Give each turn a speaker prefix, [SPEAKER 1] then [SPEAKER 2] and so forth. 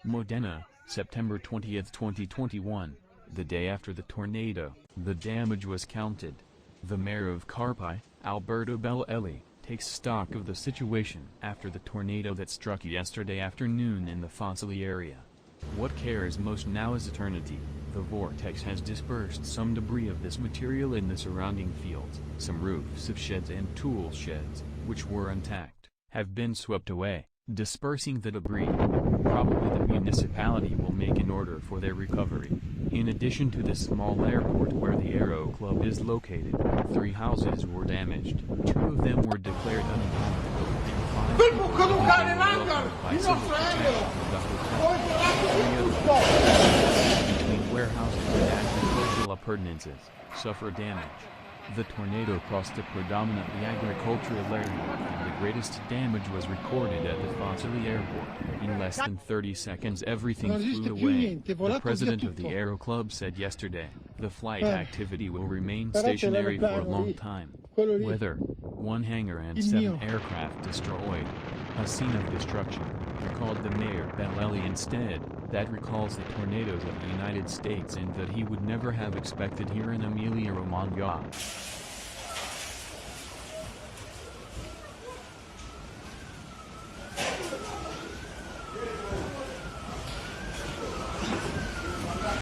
[SPEAKER 1] Modena, September 20, 2021, the day after the tornado, the damage was counted. The mayor of Carpi, Alberto Bellelli, takes stock of the situation after the tornado that struck yesterday afternoon in the Fossili area. What cares most now is eternity. The vortex has dispersed some debris of this material in the surrounding fields. Some roofs of sheds and tool sheds, which were intact, have been swept away, dispersing the debris. Probably the municipality will make an order for their recovery. In addition to the small airport where the Aero Club is located, 3 houses were damaged. 2 of them were declared uninhabitable, and 5 people were welcomed by civil protection of the hotel. 3 others, between warehouses and agricultural appurtenances, suffered damage. The tornado crossed a predominantly agricultural area, and the greatest damage was recorded at the Fossili airport. In less than 30 seconds everything flew away, the president of the Aero Club said yesterday. The flight activity will remain stationary for a long time. Weather: 1 hangar and 7 aircraft destroyed. A scene of destruction, recalled the mayor Bellelli instead, that recalls the tornadoes of the United States and that he would never have expected here in Emilia-Romagna.